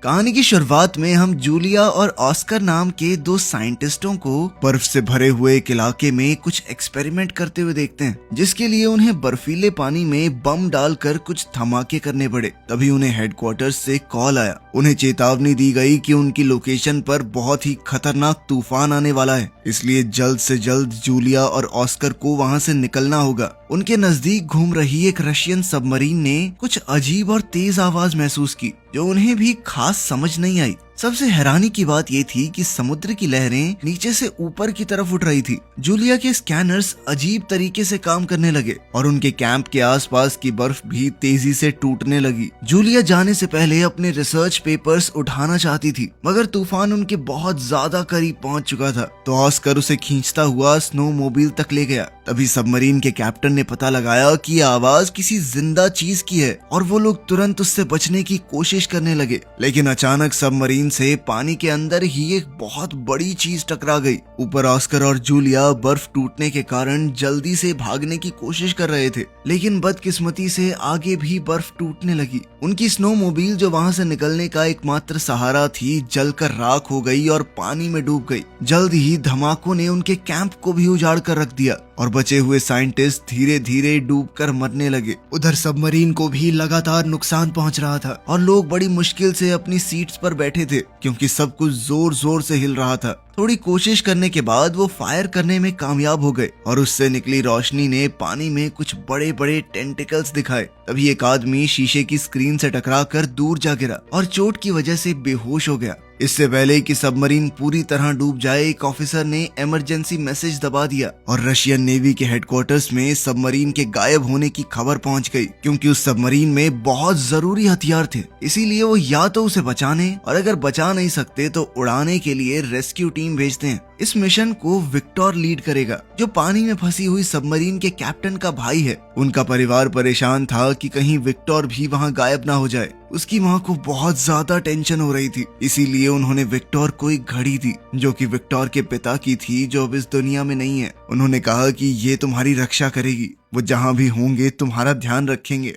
कहानी की शुरुआत में हम जूलिया और ऑस्कर नाम के दो साइंटिस्टों को बर्फ से भरे हुए एक इलाके में कुछ एक्सपेरिमेंट करते हुए देखते हैं, जिसके लिए उन्हें बर्फीले पानी में बम डालकर कुछ धमाके करने पड़े। तभी उन्हें हेडक्वार्टर्स से कॉल आया। उन्हें चेतावनी दी गई कि उनकी लोकेशन पर बहुत ही खतरनाक तूफान आने वाला है, इसलिए जल्द से जल्द जूलिया और ऑस्कर को वहां से निकलना होगा। उनके नजदीक घूम रही एक रशियन सबमरीन ने कुछ अजीब और तेज आवाज महसूस की, जो उन्हें भी खास समझ नहीं आई। सबसे हैरानी की बात ये थी कि समुद्र की लहरें नीचे से ऊपर की तरफ उठ रही थी। जूलिया के स्कैनर्स अजीब तरीके से काम करने लगे और उनके कैंप के आसपास की बर्फ भी तेजी से टूटने लगी। जूलिया जाने से पहले अपने रिसर्च पेपर्स उठाना चाहती थी, मगर तूफान उनके बहुत ज्यादा करीब पहुंच चुका था, तो ऑस्कर उसे खींचता हुआ स्नो मोबिल तक ले गया। तभी सबमरीन के कैप्टन ने पता लगाया कि ये आवाज किसी जिंदा चीज की है और वो लोग तुरंत उससे बचने की कोशिश करने लगे। लेकिन अचानक सबमरीन से पानी के अंदर ही एक बहुत बड़ी चीज टकरा गई। ऊपर ऑस्कर और जूलिया बर्फ टूटने के कारण जल्दी से भागने की कोशिश कर रहे थे, लेकिन बदकिस्मती से आगे भी बर्फ टूटने लगी। उनकी स्नो मोबिल जो वहां से निकलने का एकमात्र सहारा थी, जलकर राख हो गई और पानी में डूब गई। जल्द ही धमाकों ने उनके कैंप को भी उजाड़ कर रख दिया और बचे हुए साइंटिस्ट धीरे धीरे डूबकर मरने लगे। उधर सबमरीन को भी लगातार नुकसान पहुंच रहा था और लोग बड़ी मुश्किल से अपनी सीट्स पर बैठे थे, क्योंकि सब कुछ जोर जोर से हिल रहा था। थोड़ी कोशिश करने के बाद वो फायर करने में कामयाब हो गए और उससे निकली रोशनी ने पानी में कुछ बड़े बड़े टेंटिकल्स दिखाए। तभी एक आदमी शीशे की स्क्रीन से टकराकर दूर जा गिरा और चोट की वजह से बेहोश हो गया। इससे पहले कि सबमरीन पूरी तरह डूब जाए, एक ऑफिसर ने इमरजेंसी मैसेज दबा दिया और रशियन नेवी के हेडक्वार्टर्स में सबमरीन के गायब होने की खबर पहुंच गई, क्योंकि उस सबमरीन में बहुत जरूरी हथियार थे। इसीलिए वो या तो उसे बचाने और अगर बचा नहीं सकते तो उड़ाने के लिए रेस्क्यू टीम भेजते हैं। इस मिशन को विक्टर लीड करेगा, जो पानी में फंसी हुई सबमरीन के कैप्टन का भाई है। उनका परिवार परेशान था कि कहीं विक्टर भी वहां गायब ना हो जाए। उसकी मां को बहुत ज्यादा टेंशन हो रही थी, इसीलिए उन्होंने विक्टर को एक घड़ी दी, जो कि विक्टर के पिता की थी, जो अब इस दुनिया में नहीं है। उन्होंने कहा कि ये तुम्हारी रक्षा करेगी, वो जहां भी होंगे तुम्हारा ध्यान रखेंगे।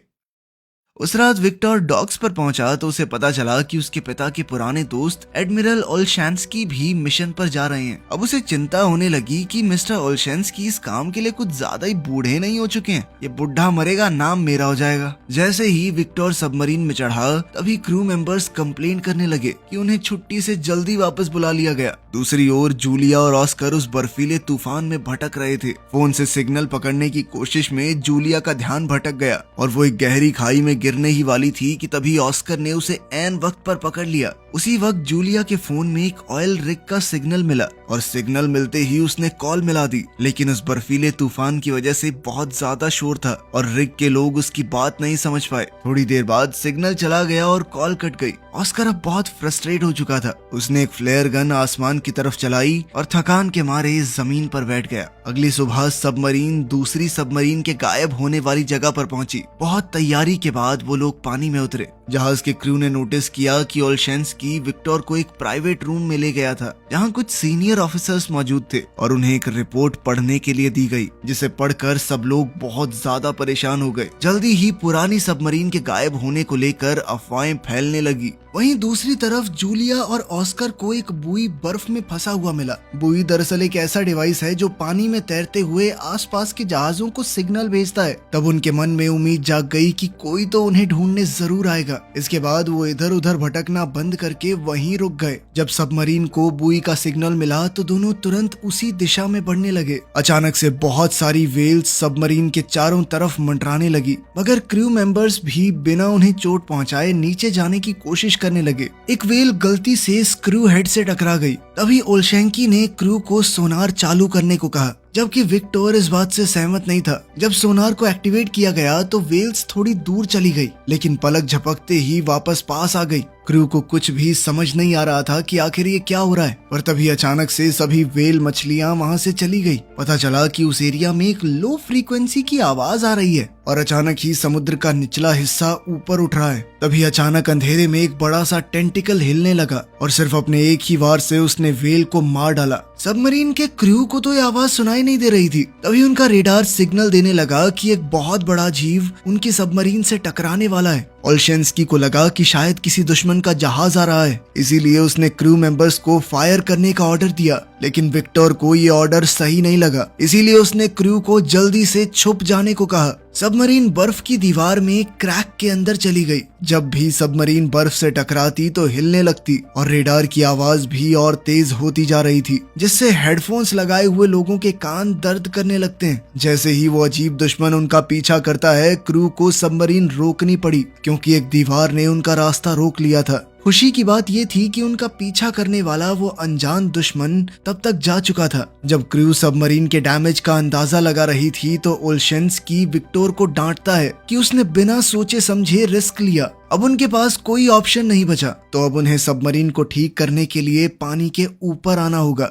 उस रात विक्टर डॉक्स पर पहुंचा तो उसे पता चला कि उसके पिता के पुराने दोस्त एडमिरल ओल्शेंस्की भी मिशन पर जा रहे हैं। अब उसे चिंता होने लगी कि मिस्टर ओल्शेंस्की इस काम के लिए कुछ ज्यादा ही बूढ़े नहीं हो चुके हैं। ये बुढ़ा मरेगा, नाम मेरा हो जाएगा। जैसे ही विक्टर सबमरीन में चढ़ा, तभी क्रू मेंबर्स कंप्लेन करने लगे कि उन्हें छुट्टी से जल्दी वापस बुला लिया गया। दूसरी ओर जूलिया और ऑस्कर उस बर्फीले तूफान में भटक रहे थे। फोन से सिग्नल पकड़ने की कोशिश में जूलिया का ध्यान भटक गया और वो एक गहरी खाई में गिरने ही वाली थी कि तभी ऑस्कर ने उसे ऐन वक्त पर पकड़ लिया। उसी वक्त जूलिया के फोन में एक ऑयल रिग का सिग्नल मिला और सिग्नल मिलते ही उसने कॉल मिला दी, लेकिन उस बर्फीले तूफान की वजह से बहुत ज्यादा शोर था और रिग के लोग उसकी बात नहीं समझ पाए। थोड़ी देर बाद सिग्नल चला गया और कॉल कट गई। ऑस्कर अब बहुत फ्रस्ट्रेट हो चुका था। उसने एक फ्लेयर गन आसमान की तरफ चलाई और थकान के मारे जमीन पर बैठ गया। अगली सुबह सबमरीन दूसरी सबमरीन के गायब होने वाली जगह पर पहुंची। बहुत तैयारी के बाद वो लोग पानी में उतरे। जहाज के क्रू ने नोटिस किया कि ओल्शेंस्की विक्टर को एक प्राइवेट रूम में ले गया था, जहां कुछ सीनियर ऑफिसर्स मौजूद थे और उन्हें एक रिपोर्ट पढ़ने के लिए दी गई, जिसे पढ़कर सब लोग बहुत ज्यादा परेशान हो गए। जल्दी ही पुरानी सबमरीन के गायब होने को लेकर अफवाहें फैलने लगी। वहीं दूसरी तरफ जूलिया और ऑस्कर को एक बुई बर्फ में फंसा हुआ मिला। बुई दरअसल एक ऐसा डिवाइस है जो पानी में तैरते हुए आसपास के जहाजों को सिग्नल भेजता है। तब उनके मन में उम्मीद जाग गई कि कोई तो उन्हें ढूंढने जरूर आएगा। इसके बाद वो इधर उधर भटकना बंद करके वहीं रुक गए। जब सबमरीन को बुई का सिग्नल मिला तो दोनों तुरंत उसी दिशा में बढ़ने लगे। अचानक से बहुत सारी वेल्स सबमरीन के चारों तरफ मंडराने लगी, मगर क्रू मेंबर्स भी बिना उन्हें चोट पहुंचाए नीचे जाने की कोशिश करने लगे। एक वेल गलती से स्क्रू हेड से टकरा गई। तभी ओल्शेंकी ने क्रू को सोनार चालू करने को कहा, जबकि विक्टर इस बात से सहमत नहीं था। जब सोनार को एक्टिवेट किया गया तो वेल्स थोड़ी दूर चली गई, लेकिन पलक झपकते ही वापस पास आ गई। क्रू को कुछ भी समझ नहीं आ रहा था कि आखिर ये क्या हो रहा है। पर तभी अचानक से सभी वेल मछलियां वहां से चली गई। पता चला कि उस एरिया में एक लो फ्रीक्वेंसी की आवाज आ रही है और अचानक ही समुद्र का निचला हिस्सा ऊपर उठ रहा है। तभी अचानक अंधेरे में एक बड़ा सा टेंटिकल हिलने लगा और सिर्फ अपने एक ही वार से उसने उसने व्हेल को मार डाला। सबमरीन के क्रू को तो ये आवाज सुनाई नहीं दे रही थी। तभी उनका रेडार सिग्नल देने लगा कि एक बहुत बड़ा जीव उनकी सबमरीन से टकराने वाला है। ओल्शेंस्की को लगा कि शायद किसी दुश्मन का जहाज आ रहा है, इसीलिए उसने क्रू मेंबर्स को फायर करने का ऑर्डर दिया। लेकिन विक्टर को ये ऑर्डर सही नहीं लगा, इसीलिए उसने क्रू को जल्दी से छुप जाने को कहा। सबमरीन बर्फ की दीवार में क्रैक के अंदर चली गई। जब भी सबमरीन बर्फ से टकराती तो हिलने लगती और रेडार की आवाज भी और तेज होती जा रही थी, जिससे हेडफोन्स लगाए हुए लोगों के कान दर्द करने लगते हैं। जैसे ही वो अजीब दुश्मन उनका पीछा करता है, क्रू को सबमरीन रोकनी पड़ी क्योंकि एक दीवार ने उनका रास्ता रोक लिया था। खुशी की बात ये थी कि उनका पीछा करने वाला वो अनजान दुश्मन तब तक जा चुका था। जब क्रू सबमरीन के डैमेज का अंदाजा लगा रही थी तो ओल्शेंस्की विक्टर को डांटता है कि उसने बिना सोचे समझे रिस्क लिया। अब उनके पास कोई ऑप्शन नहीं बचा, तो अब उन्हें सबमरीन को ठीक करने के लिए पानी के ऊपर आना होगा।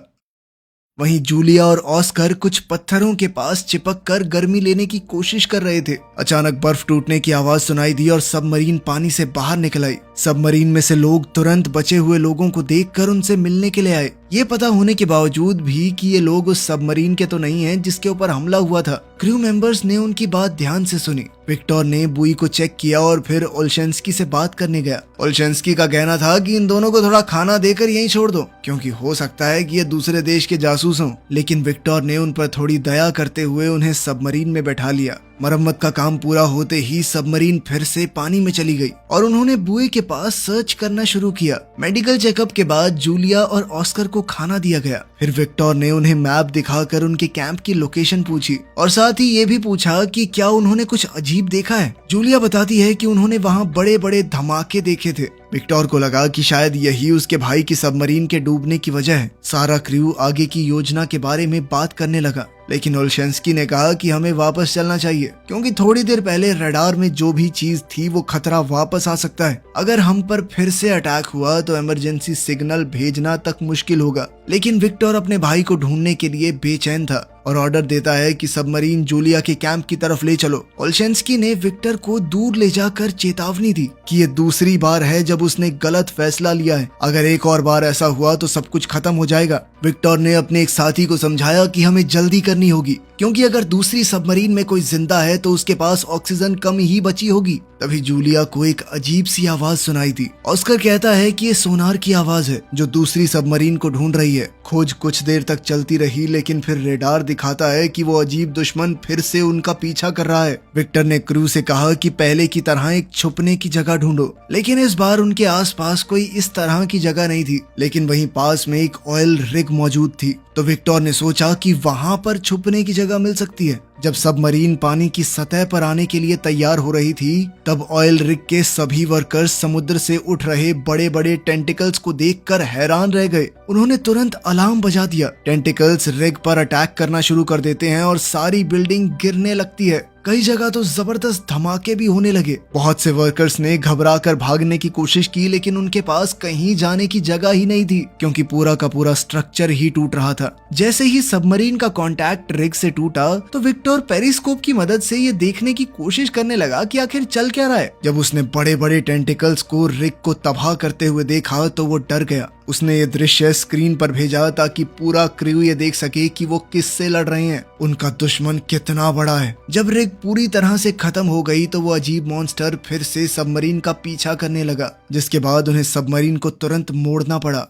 वहीं जूलिया और ऑस्कर कुछ पत्थरों के पास चिपक कर गर्मी लेने की कोशिश कर रहे थे। अचानक बर्फ टूटने की आवाज सुनाई दी और सबमरीन पानी से बाहर निकल आई। सबमरीन में से लोग तुरंत बचे हुए लोगों को देखकर उनसे मिलने के लिए आए, ये पता होने के बावजूद भी कि ये लोग उस सबमरीन के तो नहीं हैं जिसके ऊपर हमला हुआ था। क्रू मेंबर्स ने उनकी बात ध्यान से सुनी। विक्टर ने बुई को चेक किया और फिर ओल्शेंस्की से बात करने गया। ओल्शेंस्की का कहना था कि इन दोनों को थोड़ा खाना देकर यहीं छोड़ दो, क्योंकि हो सकता है कि ये दूसरे देश के जासूस हों। लेकिन विक्टर ने उन पर थोड़ी दया करते हुए उन्हें सबमरीन में बैठा लिया। मरम्मत का काम पूरा होते ही सबमरीन फिर से पानी में चली गई और उन्होंने बुए के पास सर्च करना शुरू किया। मेडिकल चेकअप के बाद जूलिया और ऑस्कर को खाना दिया गया। फिर विक्टर ने उन्हें मैप दिखाकर उनके कैंप की लोकेशन पूछी और साथ ही ये भी पूछा कि क्या उन्होंने कुछ अजीब देखा है। जूलिया बताती है कि उन्होंने वहाँ बड़े बड़े धमाके देखे थे। विक्टर को लगा कि शायद यही उसके भाई की सबमरीन के डूबने की वजह है। सारा क्रू आगे की योजना के बारे में बात करने लगा, लेकिन ओल्शेंस्की ने कहा कि हमें वापस चलना चाहिए क्योंकि थोड़ी देर पहले रडार में जो भी चीज थी वो खतरा वापस आ सकता है। अगर हम पर फिर से अटैक हुआ तो इमरजेंसी सिग्नल भेजना तक मुश्किल होगा। लेकिन विक्टर अपने भाई को ढूंढने के लिए बेचैन था और ऑर्डर देता है कि सबमरीन जूलिया के कैंप की तरफ ले चलो। ओल्शेंस्की ने विक्टर को दूर ले जाकर चेतावनी दी कि ये दूसरी बार है जब उसने गलत फैसला लिया है। अगर एक और बार ऐसा हुआ तो सब कुछ खत्म हो जाएगा। विक्टर ने अपने एक साथी को समझाया कि हमें जल्दी करनी होगी क्योंकि अगर दूसरी सबमरीन में कोई जिंदा है तो उसके पास ऑक्सीजन कम ही बची होगी। तभी जूलिया को एक अजीब सी आवाज सुनाई दी। ऑस्कर कहता है कि ये सोनार की आवाज है जो दूसरी सबमरीन को ढूंढ रही है। खोज कुछ देर तक चलती रही, लेकिन फिर रेडार दिखाता है कि वो अजीब दुश्मन फिर से उनका पीछा कर रहा है। विक्टर ने क्रू से कहा कि पहले की तरह एक छुपने की जगह ढूंढो, लेकिन इस बार उनके आसपास कोई इस तरह की जगह नहीं थी। लेकिन वहीं पास में एक ऑयल रिग मौजूद थी, तो विक्टर ने सोचा कि वहां पर छुपने की जगह मिल सकती है। जब सबमरीन पानी की सतह पर आने के लिए तैयार हो रही थी, तब ऑयल रिग के सभी वर्कर्स समुद्र से उठ रहे बड़े बड़े टेंटिकल्स को देखकर हैरान रह गए। उन्होंने तुरंत अलार्म बजा दिया। टेंटिकल्स रिग पर अटैक करना शुरू कर देते हैं और सारी बिल्डिंग गिरने लगती है। कई जगह तो जबरदस्त धमाके भी होने लगे। बहुत से वर्कर्स ने घबराकर भागने की कोशिश की, लेकिन उनके पास कहीं जाने की जगह ही नहीं थी क्योंकि पूरा का पूरा स्ट्रक्चर ही टूट रहा था। जैसे ही सबमरीन का कांटेक्ट रिग से टूटा तो विक्टर पेरिस्कोप की मदद से ये देखने की कोशिश करने लगा कि आखिर चल क्या रहा है। जब उसने बड़े बड़े टेंटिकल्स को रिग को तबाह करते हुए देखा तो वो डर गया। उसने ये दृश्य स्क्रीन पर भेजा ताकि पूरा क्रू ये देख सके कि वो किससे लड़ रहे हैं, उनका दुश्मन कितना बड़ा है। जब रिग पूरी तरह से खत्म हो गई तो वो अजीब मॉन्स्टर फिर से सबमरीन का पीछा करने लगा, जिसके बाद उन्हें सबमरीन को तुरंत मोड़ना पड़ा।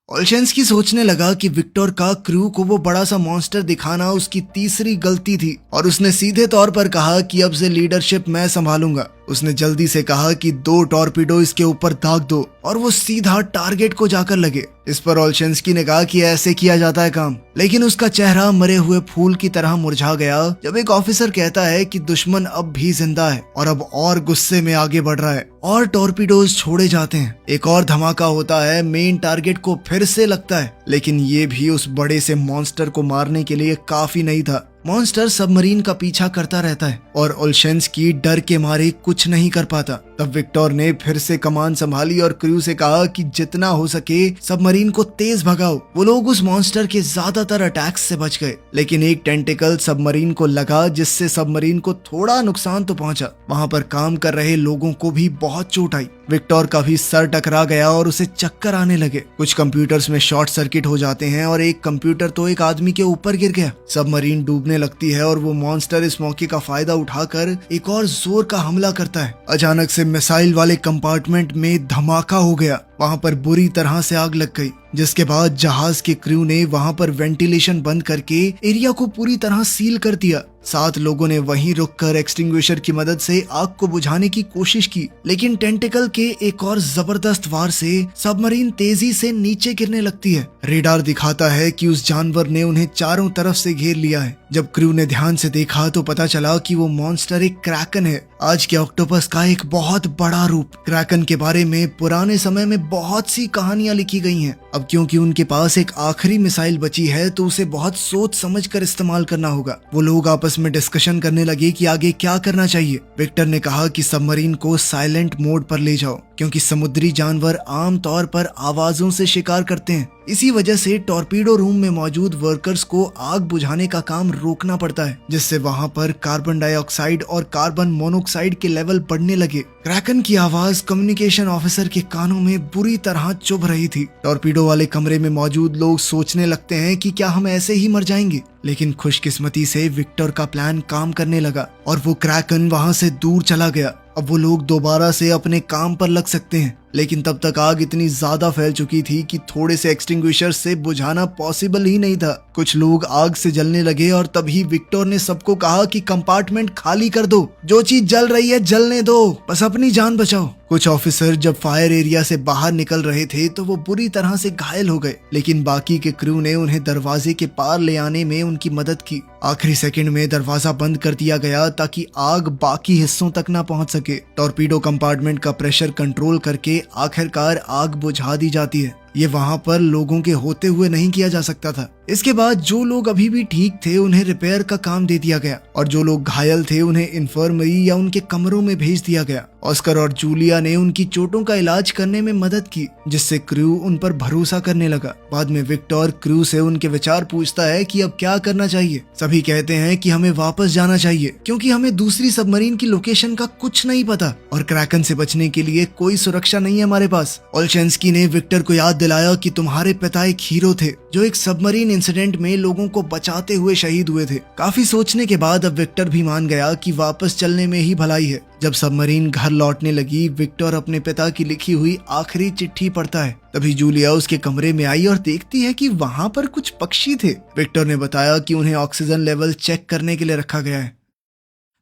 ओल्शेंस्की सोचने लगा कि विक्टर का क्रू को वो बड़ा सा मॉन्स्टर दिखाना उसकी तीसरी गलती थी और उसने सीधे तौर पर कहा कि अब से लीडरशिप मैं संभालूंगा। उसने जल्दी से कहा कि 2 टॉर्पीडो इसके ऊपर दाग दो और वो सीधा टारगेट को जाकर लगे। इस पर ओल्शेंस्की ने कहा कि ऐसे किया जाता है काम, लेकिन उसका चेहरा मरे हुए फूल की तरह मुरझा गया जब एक ऑफिसर कहता है कि दुश्मन अब भी जिंदा है और अब और गुस्से में आगे बढ़ रहा है और टॉर्पीडोज छोड़े जाते हैं। एक और धमाका होता है, मेन टारगेट को फिर से लगता है, लेकिन ये भी उस बड़े से मॉन्स्टर को मारने के लिए काफी नहीं था। मॉन्स्टर सबमरीन का पीछा करता रहता है और ओल्शेंस्की डर के मारे कुछ नहीं कर पाता। तब विक्टर ने फिर से कमान संभाली और क्रू से कहा कि जितना हो सके सबमरीन को तेज भगाओ। वो लोग उस मॉन्स्टर के ज्यादातर अटैक्स से बच गए, लेकिन एक टेंटिकल सबमरीन को लगा जिससे सबमरीन को थोड़ा नुकसान तो पहुंचा। वहां पर काम कर रहे लोगों को भी बहुत चोट आई। विक्टर का भी सर टकरा गया और उसे चक्कर आने लगे। कुछ कंप्यूटर्स में शॉर्ट सर्किट हो जाते हैं और एक कंप्यूटर तो एक आदमी के ऊपर गिर गया। सबमरीन डूबने लगती है और वो मॉन्स्टर इस मौके का फायदा उठाकर एक और जोर का हमला करता है। अचानक से मिसाइल वाले कंपार्टमेंट में धमाका हो गया। वहां पर बुरी तरह से आग लग गई, जिसके बाद जहाज के क्रू ने वहां पर वेंटिलेशन बंद करके एरिया को पूरी तरह सील कर दिया। 7 लोगों ने वहीं रुककर एक्सटिंग्विशर की मदद से आग को बुझाने की कोशिश की, लेकिन टेंटिकल के एक और जबरदस्त वार से सबमरीन तेजी से नीचे गिरने लगती है। रेडार दिखाता है कि उस जानवर ने उन्हें चारों तरफ से घेर लिया है। जब क्रू ने ध्यान से देखा तो पता चला कि वो मॉन्स्टर एक क्रैकन है, आज के ऑक्टोपस का एक बहुत बड़ा रूप। क्रैकन के बारे में पुराने समय में बहुत सी कहानियां लिखी गई हैं। अब क्योंकि उनके पास एक आखिरी मिसाइल बची है तो उसे बहुत सोच समझ कर इस्तेमाल करना होगा। वो लोग आपस में डिस्कशन करने लगे कि आगे क्या करना चाहिए। विक्टर ने कहा कि सबमरीन को साइलेंट मोड पर ले जाओ, क्योंकि समुद्री जानवर आमतौर पर आवाजों से शिकार करते हैं। इसी वजह से टॉर्पीडो रूम में मौजूद वर्कर्स को आग बुझाने का काम रोकना पड़ता है, जिससे वहां पर कार्बन डाइऑक्साइड और कार्बन मोनोऑक्साइड के लेवल बढ़ने लगे। क्रैकन की आवाज कम्युनिकेशन ऑफिसर के कानों में बुरी तरह चुभ रही थी। टॉर्पीडो वाले कमरे में मौजूद लोग सोचने लगते हैं कि क्या हम ऐसे ही मर जाएंगे, लेकिन खुशकिस्मती से विक्टर का प्लान काम करने लगा और वो क्रैकन वहां से दूर चला गया। अब वो लोग दोबारा से अपने काम पर लग सकते हैं, लेकिन तब तक आग इतनी ज्यादा फैल चुकी थी कि थोड़े से एक्सटिंग्विशर से बुझाना पॉसिबल ही नहीं था। कुछ लोग आग से जलने लगे और तभी विक्टर ने सबको कहा कि कंपार्टमेंट खाली कर दो, जो चीज जल रही है जलने दो, बस अपनी जान बचाओ। कुछ ऑफिसर जब फायर एरिया से बाहर निकल रहे थे तो वो बुरी तरह से घायल हो गए, लेकिन बाकी के क्रू ने उन्हें दरवाजे के पार ले आने में उनकी मदद की। आखिरी सेकंड में दरवाजा बंद कर दिया गया ताकि आग बाकी हिस्सों तक ना पहुंच सके। टॉर्पीडो कंपार्टमेंट का प्रेशर कंट्रोल करके आखिरकार आग बुझा दी जाती है। ये वहां पर लोगों के होते हुए नहीं किया जा सकता था। इसके बाद जो लोग अभी भी ठीक थे उन्हें रिपेयर का काम दे दिया गया और जो लोग घायल थे उन्हें इन्फर्मरी या उनके कमरों में भेज दिया गया। ऑस्कर और जूलिया ने उनकी चोटों का इलाज करने में मदद की, जिससे क्रू उन पर भरोसा करने लगा। बाद में विक्टर क्रू से उनके विचार पूछता है कि अब क्या करना चाहिए। सभी कहते हैं कि हमें वापस जाना चाहिए, क्योंकि हमें दूसरी सबमरीन की लोकेशन का कुछ नहीं पता और क्रैकन से बचने के लिए कोई सुरक्षा नहीं है हमारे पास। ओल्शेंस्की ने विक्टर को याद दिलाया कि तुम्हारे पिता एक हीरो थे जो एक सबमरीन इंसिडेंट में लोगों को बचाते हुए शहीद हुए थे। काफी सोचने के बाद अब विक्टर भी मान गया कि वापस चलने में ही भलाई है। जब सबमरीन घर लौटने लगी, विक्टर अपने पिता की लिखी हुई आखिरी चिट्ठी पढ़ता है। तभी जूलिया उसके कमरे में आई और देखती है कि वहां पर कुछ पक्षी थे। विक्टर ने बताया कि उन्हें ऑक्सीजन लेवल चेक करने के लिए रखा गया है।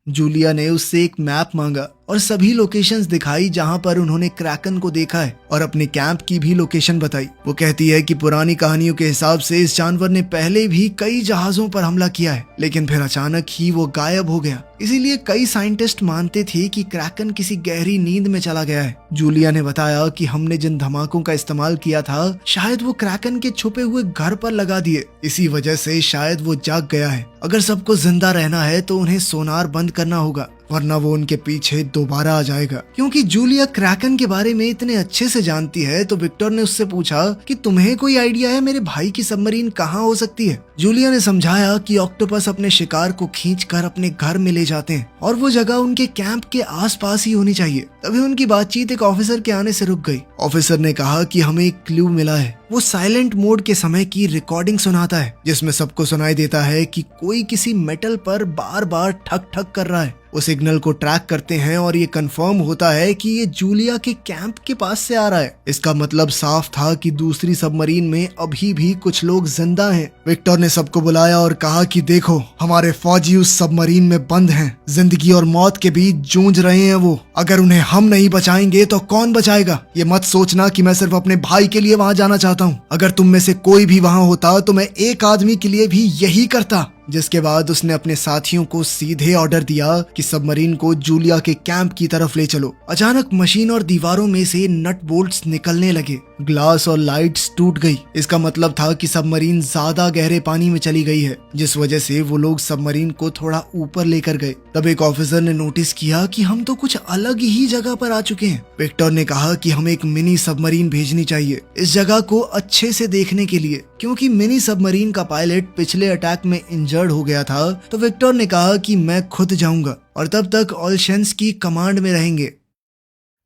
जूलिया ने उससे एक मैप मांगा और सभी लोकेशंस दिखाई जहां पर उन्होंने क्रैकन को देखा है और अपने कैंप की भी लोकेशन बताई। वो कहती है कि पुरानी कहानियों के हिसाब से इस जानवर ने पहले भी कई जहाजों पर हमला किया है, लेकिन फिर अचानक ही वो गायब हो गया। इसीलिए कई साइंटिस्ट मानते थे कि क्रैकन किसी गहरी नींद में चला गया है। जूलिया ने बताया कि हमने जिन धमाकों का इस्तेमाल किया था शायद वो क्रैकन के छुपे हुए घर पर लगा दिए, इसी वजह से शायद वो जाग गया है। अगर सबको जिंदा रहना है तो उन्हें सोनार बंद करना होगा, वरना वो उनके पीछे दोबारा आ जाएगा। क्योंकि जूलिया क्रैकन के बारे में इतने अच्छे से जानती है तो विक्टर ने उससे पूछा कि तुम्हें कोई आइडिया है मेरे भाई की सबमरीन कहाँ हो सकती है। जूलिया ने समझाया कि ऑक्टोपस अपने शिकार को खींचकर अपने घर में ले जाते हैं और वो जगह उनके कैंप के आसपास ही होनी चाहिए। तभी उनकी बातचीत एक ऑफिसर के आने से रुक गई। ऑफिसर ने कहा कि हमें एक क्लू मिला है। वो साइलेंट मोड के समय की रिकॉर्डिंग सुनाता है, जिसमें सबको सुनाई देता है कि कोई किसी मेटल पर बार बार ठक ठक कर रहा है। वो सिग्नल को ट्रैक करते हैं और ये कंफर्म होता है कि ये जूलिया के कैंप के पास से आ रहा है। इसका मतलब साफ था कि दूसरी सबमरीन में अभी भी कुछ लोग जिंदा हैं। विक्टर ने सबको बुलाया और कहा कि देखो, हमारे फौजी उस सबमरीन में बंद हैं, जिंदगी और मौत के बीच जूझ रहे हैं वो। अगर उन्हें हम नहीं बचाएंगे तो कौन बचाएगा? ये मत सोचना कि मैं सिर्फ अपने भाई के लिए वहां जाना चाहता हूँ। अगर तुम में से कोई भी वहां होता तो मैं एक आदमी के लिए भी यही करता। जिसके बाद उसने अपने साथियों को सीधे ऑर्डर दिया कि सबमरीन को जूलिया के कैंप की तरफ ले चलो। अचानक मशीन और दीवारों में से नट बोल्ट्स निकलने लगे, ग्लास और लाइट्स टूट गई। इसका मतलब था कि सबमरीन ज्यादा गहरे पानी में चली गई है, जिस वजह से वो लोग सबमरीन को थोड़ा ऊपर लेकर गए। तब एक ऑफिसर ने नोटिस किया कि हम तो कुछ अलग ही जगह पर आ चुके हैं। विक्टर ने कहा कि हमें एक मिनी सबमरीन भेजनी चाहिए इस जगह को अच्छे से देखने के लिए, क्योंकि मिनी सबमरीन का पायलट पिछले अटैक में इंजर्ड हो गया था। तो विक्टर ने कहा कि मैं खुद जाऊंगा और तब तक ओलशेंस्की कमांड में रहेंगे।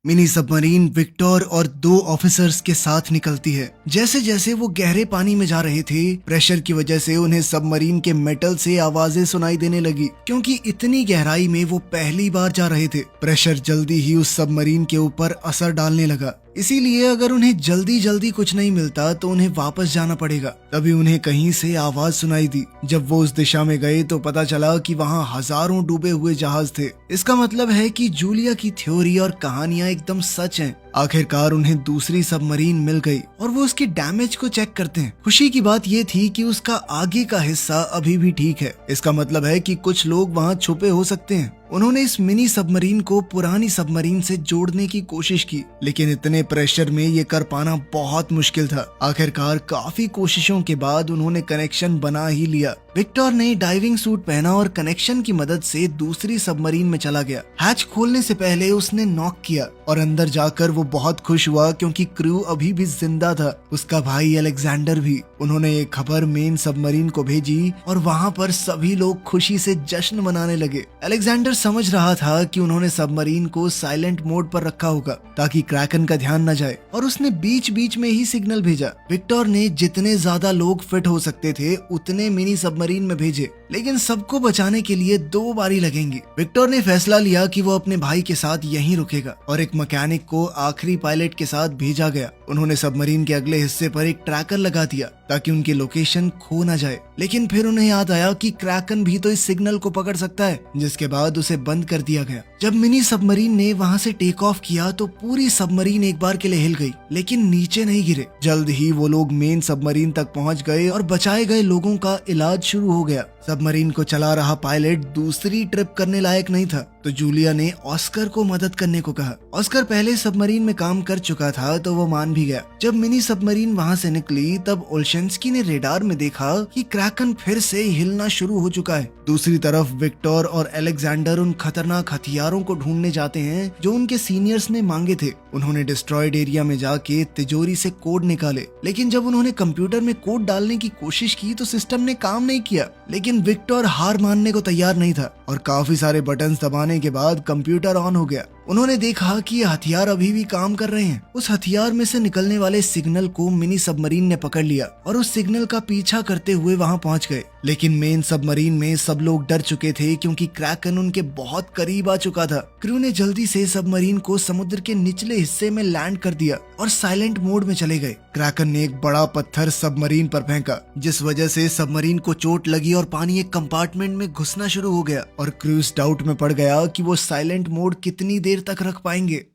मिनी सबमरीन विक्टर और 2 ऑफिसर्स के साथ निकलती है। जैसे जैसे वो गहरे पानी में जा रहे थे, प्रेशर की वजह से उन्हें सबमरीन के मेटल से आवाजें सुनाई देने लगी, क्योंकि इतनी गहराई में वो पहली बार जा रहे थे। प्रेशर जल्दी ही उस सबमरीन के ऊपर असर डालने लगा, इसीलिए अगर उन्हें जल्दी जल्दी कुछ नहीं मिलता तो उन्हें वापस जाना पड़ेगा। तभी उन्हें कहीं से आवाज सुनाई दी। जब वो उस दिशा में गए तो पता चला कि वहाँ हजारों डूबे हुए जहाज थे। इसका मतलब है कि जूलिया की थ्योरी और कहानियां एकदम सच हैं। आखिरकार उन्हें दूसरी सबमरीन मिल गई और वो उसकी डैमेज को चेक करते हैं। खुशी की बात ये थी कि उसका आगे का हिस्सा अभी भी ठीक है। इसका मतलब है कि कुछ लोग वहाँ छुपे हो सकते हैं। उन्होंने इस मिनी सबमरीन को पुरानी सबमरीन से जोड़ने की कोशिश की, लेकिन इतने प्रेशर में ये कर पाना बहुत मुश्किल था। आखिरकार काफी कोशिशों के बाद उन्होंने कनेक्शन बना ही लिया। विक्टर ने डाइविंग सूट पहना और कनेक्शन की मदद से दूसरी सबमरीन में चला गया। हैच खोलने से पहले उसने नॉक किया और अंदर जाकर वो बहुत खुश हुआ, क्योंकि क्रू अभी भी जिंदा था, उसका भाई अलेक्जेंडर भी। उन्होंने एक खबर मेन सबमरीन को भेजी और वहाँ पर सभी लोग खुशी से जश्न मनाने लगे। अलेक्जेंडर समझ रहा था कि उन्होंने सबमरीन को साइलेंट मोड पर रखा होगा ताकि क्रैकन का ध्यान न जाए, और उसने बीच बीच में ही सिग्नल भेजा। विक्टर ने जितने ज्यादा लोग फिट हो सकते थे उतने मिनी सबमरीन में भेजे, लेकिन सबको बचाने के लिए 2 बारी लगेंगी। विक्टर ने फैसला लिया कि वो अपने भाई के साथ यहीं रुकेगा और एक मैकेनिक को आखिरी पायलट के साथ भेजा गया। उन्होंने सबमरीन के अगले हिस्से पर एक ट्रैकर लगा दिया ताकि उनकी लोकेशन खो न जाए, लेकिन फिर उन्हें याद आया कि क्रैकन भी तो इस सिग्नल को पकड़ सकता है, जिसके बाद उसे बंद कर दिया गया। जब मिनी सबमरीन ने वहां से टेक ऑफ किया तो पूरी सबमरीन एक बार के लिए हिल गई, लेकिन नीचे नहीं गिरे। जल्द ही वो लोग मेन सबमरीन तक पहुंच गए और बचाए गए लोगों का इलाज शुरू हो गया। सबमरीन को चला रहा पायलट दूसरी ट्रिप करने लायक नहीं था, तो जूलिया ने ऑस्कर को मदद करने को कहा। ऑस्कर पहले सबमरीन में काम कर चुका था, तो वो मान भी गया। जब मिनी सबमरीन वहां से निकली तब ओलशेंस्की ने रेडार में देखा कि क्रैकन फिर से हिलना शुरू हो चुका है। दूसरी तरफ विक्टर और अलेक्जेंडर उन खतरनाक हथियारों को ढूंढने जाते हैं जो उनके सीनियर्स ने मांगे थे। उन्होंने डिस्ट्रॉयड एरिया में जाके तिजोरी से कोड निकाले, लेकिन जब उन्होंने कंप्यूटर में कोड डालने की कोशिश की तो सिस्टम ने काम नहीं किया। लेकिन विक्टर हार मानने को तैयार नहीं था और काफी सारे बटन्स दबाने के बाद कंप्यूटर ऑन हो गया। उन्होंने देखा कि ये हथियार अभी भी काम कर रहे हैं। उस हथियार में से निकलने वाले सिग्नल को मिनी सबमरीन ने पकड़ लिया और उस सिग्नल का पीछा करते हुए वहां पहुंच गए। लेकिन मेन सबमरीन में सब लोग डर चुके थे, क्योंकि क्रैकन उनके बहुत करीब आ चुका था। क्रू ने जल्दी से सबमरीन को समुद्र के निचले हिस्से में लैंड कर दिया और साइलेंट मोड में चले गए। क्रैकन ने एक बड़ा पत्थर सबमरीन पर फेंका, जिस वजह से सबमरीन को चोट लगी और पानी एक कंपार्टमेंट में घुसना शुरू हो गया और क्रूज डाउट में पड़ गया कि वो साइलेंट मोड कितनी देर तक रख पाएंगे।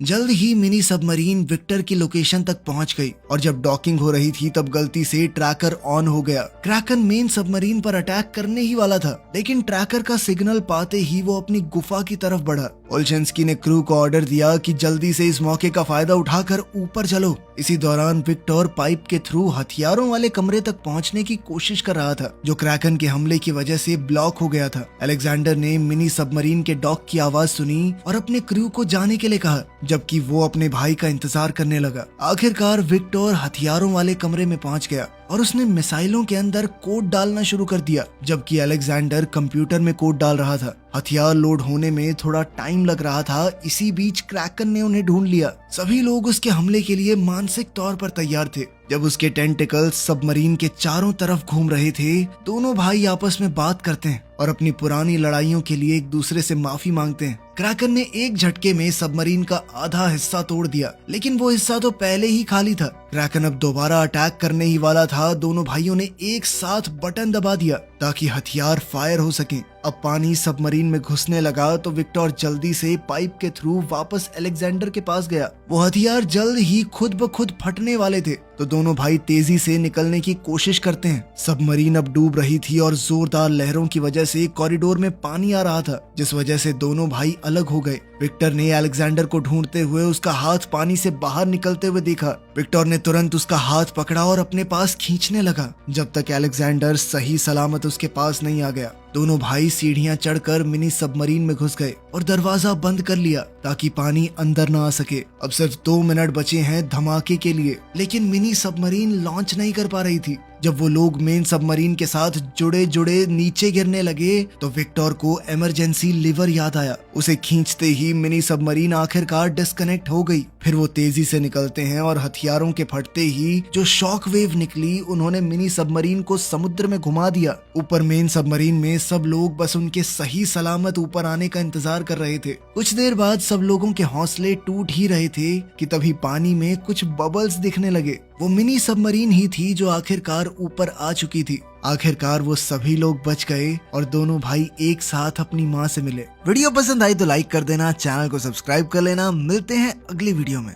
जल्द ही मिनी सबमरीन विक्टर की लोकेशन तक पहुंच गई और जब डॉकिंग हो रही थी तब गलती से ट्रैकर ऑन हो गया। क्रैकन मेन सबमरीन पर अटैक करने ही वाला था, लेकिन ट्रैकर का सिग्नल पाते ही वो अपनी गुफा की तरफ बढ़ा। ओलशेंस्की ने क्रू को ऑर्डर दिया कि जल्दी से इस मौके का फायदा उठाकर ऊपर चलो। इसी दौरान विक्टर पाइप के थ्रू हथियारों वाले कमरे तक पहुंचने की कोशिश कर रहा था, जो क्रैकन के हमले की वजह से ब्लॉक हो गया था। अलेक्जेंडर ने मिनी सबमरीन के डॉक की आवाज सुनी और अपने क्रू को जाने के लिए कहा, जबकि वो अपने भाई का इंतजार करने लगा। आखिरकार विक्टर हथियारों वाले कमरे में पहुंच गया और उसने मिसाइलों के अंदर कोड डालना शुरू कर दिया, जबकि अलेक्जेंडर कंप्यूटर में कोड डाल रहा था। हथियार लोड होने में थोड़ा टाइम लग रहा था। इसी बीच क्रैकन ने उन्हें ढूंढ लिया। सभी लोग उसके हमले के लिए मानसिक तौर पर तैयार थे। जब उसके टेंटिकल्स सबमरीन के चारों तरफ घूम रहे थे, दोनों भाई आपस में बात करते हैं और अपनी पुरानी लड़ाइयों के लिए एक दूसरे से माफी मांगते हैं। क्रैकन ने एक झटके में सबमरीन का आधा हिस्सा तोड़ दिया, लेकिन वो हिस्सा तो पहले ही खाली था। क्रैकन अब दोबारा अटैक करने ही वाला था। दोनों भाइयों ने एक साथ बटन दबा दिया ताकि हथियार फायर हो सके। अब पानी सबमरीन में घुसने लगा तो विक्टर जल्दी से पाइप के थ्रू वापस अलेक्जेंडर के पास गया। वो हथियार जल्द ही खुद ब खुद फटने वाले थे, तो दोनों भाई तेजी से निकलने की कोशिश करते हैं। सबमरीन अब डूब रही थी और जोरदार लहरों की वजह से कॉरिडोर में पानी आ रहा था, जिस वजह से दोनों भाई अलग हो गए। विक्टर ने अलेक्जेंडर को ढूंढते हुए उसका हाथ पानी से बाहर निकलते हुए देखा। विक्टर ने तुरंत उसका हाथ पकड़ा और अपने पास खींचने लगा, जब तक अलेक्जेंडर सही सलामत उसके पास नहीं आ गया। दोनों भाई सीढ़ियां चढ़कर मिनी सबमरीन में घुस गए और दरवाजा बंद कर लिया ताकि पानी अंदर ना आ सके। अब सिर्फ 2 मिनट बचे हैं धमाके के लिए, लेकिन मिनी सबमरीन लॉन्च नहीं कर पा रही थी। जब वो लोग मेन सबमरीन के साथ जुड़े जुड़े नीचे गिरने लगे तो विक्टर को इमरजेंसी लीवर याद आया। उसे खींचते ही मिनी सबमरीन आखिरकार डिस्कनेक्ट हो गई। फिर वो तेजी से निकलते हैं और हथियारों के फटते ही जो शॉक वेव निकली, उन्होंने मिनी सबमरीन को समुद्र में घुमा दिया। ऊपर मेन सबमरीन में सब लोग बस उनके सही सलामत ऊपर आने का इंतजार कर रहे थे। कुछ देर बाद सब लोगों के हौसले टूट ही रहे थे कि तभी पानी में कुछ बबल्स दिखने लगे। वो मिनी सबमरीन ही थी जो आखिरकार ऊपर आ चुकी थी। आखिरकार वो सभी लोग बच गए और दोनों भाई एक साथ अपनी माँ से मिले। वीडियो पसंद आई तो लाइक कर देना, चैनल को सब्सक्राइब कर लेना। मिलते हैं अगली वीडियो में।